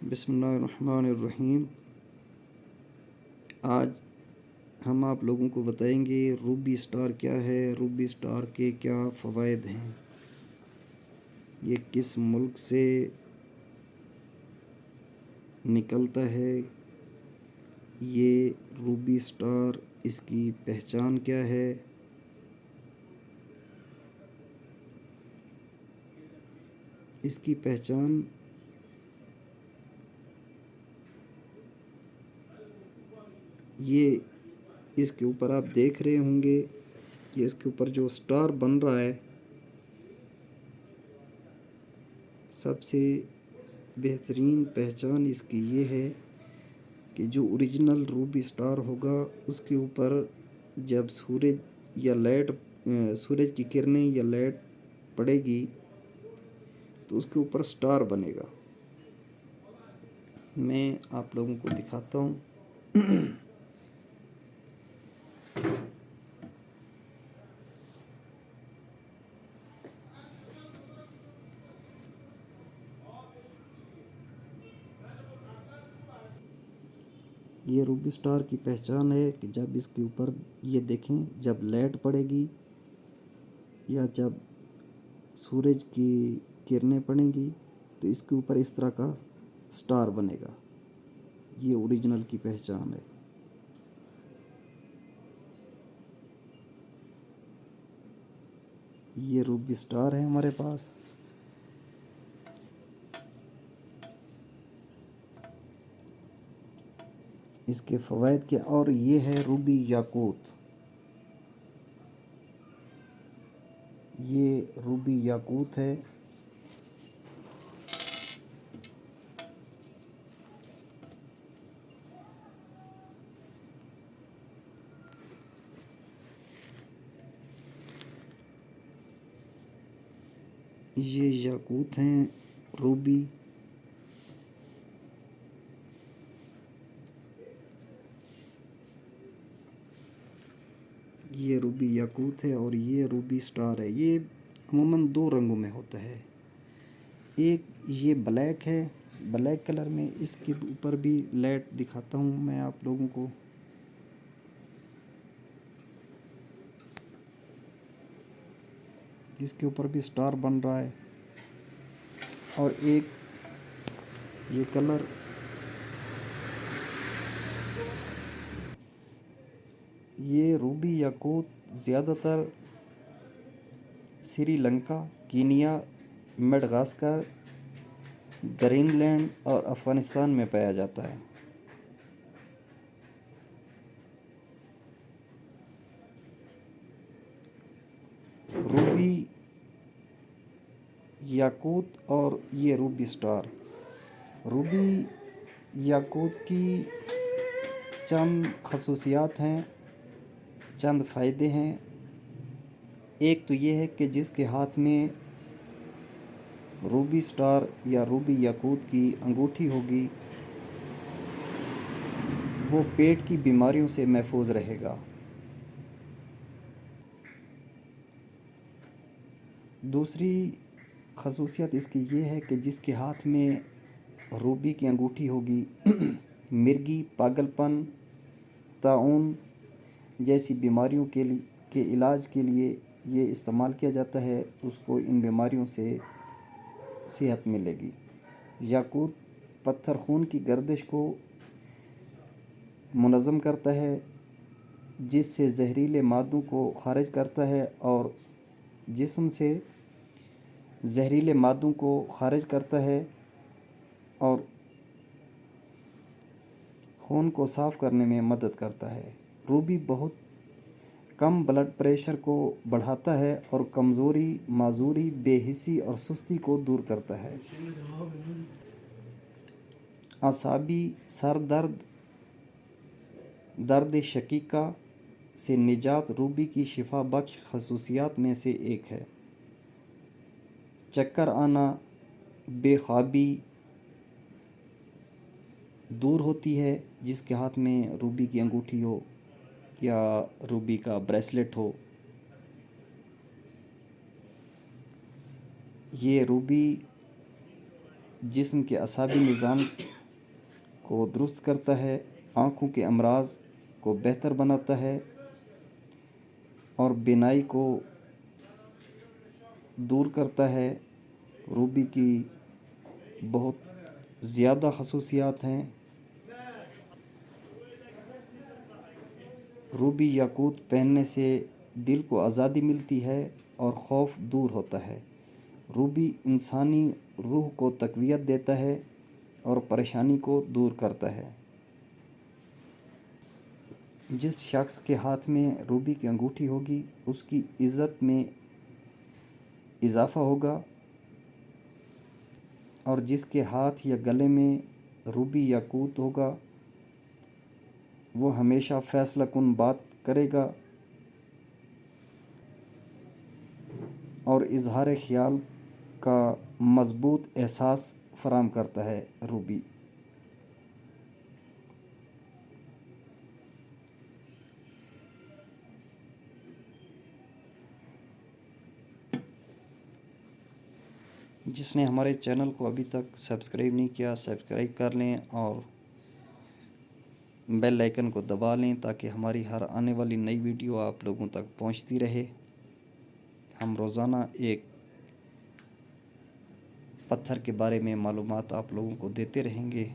بسم اللہ الرحمن الرحیم۔ آج ہم آپ لوگوں کو بتائیں گے روبی اسٹار کیا ہے، روبی اسٹار کے کیا فوائد ہیں، یہ کس ملک سے نکلتا ہے، یہ روبی اسٹار اس کی پہچان کیا ہے۔ اس کی پہچان یہ اس کے اوپر آپ دیکھ رہے ہوں گے کہ اس کے اوپر جو اسٹار بن رہا ہے، سب سے بہترین پہچان اس کی یہ ہے کہ جو اوریجنل روبی اسٹار ہوگا اس کے اوپر جب سورج کی کرنیں یا لائٹ پڑے گی تو اس کے اوپر اسٹار بنے گا۔ میں آپ لوگوں کو دکھاتا ہوں۔ یہ روبی اسٹار کی پہچان ہے کہ جب اس کے اوپر یہ دیکھیں، جب لائٹ پڑے گی یا جب سورج کی کرنیں پڑیں گی تو اس کے اوپر اس طرح کا اسٹار بنے گا۔ یہ اوریجنل کی پہچان ہے۔ یہ روبی اسٹار ہے ہمارے پاس۔ اس کے فوائد کیا، اور یہ ہے روبی یاقوت۔ یہ روبی یاقوت ہے۔ یہ یاقوت ہیں روبی۔ یہ روبی یاقوت ہے اور یہ روبی اسٹار ہے۔ یہ عموماً دو رنگوں میں ہوتا ہے۔ ایک یہ بلیک ہے، بلیک کلر میں۔ اس کے اوپر بھی لائٹ دکھاتا ہوں میں آپ لوگوں کو۔ اس کے اوپر بھی اسٹار بن رہا ہے۔ اور ایک یہ کلر، یہ روبی یاقوت زیادہ تر Sri Lanka, Kenya, Madagascar, Greenland اور افغانستان میں پایا جاتا ہے۔ روبی یاقوت اور یہ روبی اسٹار۔ روبی یاقوت کی چند خصوصیات ہیں، چند فائدے ہیں۔ ایک تو یہ ہے کہ جس کے ہاتھ میں روبی اسٹار یا روبی یاقوت کی انگوٹھی ہوگی وہ پیٹ کی بیماریوں سے محفوظ رہے گا۔ دوسری خصوصیت اس کی یہ ہے کہ جس کے ہاتھ میں روبی کی انگوٹھی ہوگی مرگی، پاگل پن، طاعون جیسی بیماریوں کے علاج کے لیے یہ استعمال کیا جاتا ہے، اس کو ان بیماریوں سے صحت ملے گی۔ یاقوت پتھر خون کی گردش کو منظم کرتا ہے، جس سے زہریلے مادوں کو خارج کرتا ہے اور جسم سے زہریلے مادوں کو خارج کرتا ہے اور خون کو صاف کرنے میں مدد کرتا ہے۔ روبی بہت کم بلڈ پریشر کو بڑھاتا ہے اور کمزوری، معذوری، بے حسی اور سستی کو دور کرتا ہے۔ اعصابی سر درد، درد شقیقہ سے نجات روبی کی شفا بخش خصوصیات میں سے ایک ہے۔ چکر آنا، بے خوابی دور ہوتی ہے جس کے ہاتھ میں روبی کی انگوٹھی ہو یا روبی کا بریسلٹ ہو۔ یہ روبی جسم کے اعصابی نظام کو درست کرتا ہے، آنکھوں کے امراض کو بہتر بناتا ہے اور بینائی کو دور کرتا ہے۔ روبی کی بہت زیادہ خصوصیات ہیں۔ روبی یاقوت پہننے سے دل کو آزادی ملتی ہے اور خوف دور ہوتا ہے۔ روبی انسانی روح کو تقویت دیتا ہے اور پریشانی کو دور کرتا ہے۔ جس شخص کے ہاتھ میں روبی کی انگوٹھی ہوگی اس کی عزت میں اضافہ ہوگا، اور جس کے ہاتھ یا گلے میں روبی یاقوت ہوگا وہ ہمیشہ فیصلہ کن بات کرے گا اور اظہار خیال کا مضبوط احساس فراہم کرتا ہے۔ روبی جس نے ہمارے چینل کو ابھی تک سبسکرائب نہیں کیا، سبسکرائب کر لیں اور بیل آئیکن کو دبا لیں تاکہ ہماری ہر آنے والی نئی ویڈیو آپ لوگوں تک پہنچتی رہے۔ ہم روزانہ ایک پتھر کے بارے میں معلومات آپ لوگوں کو دیتے رہیں گے۔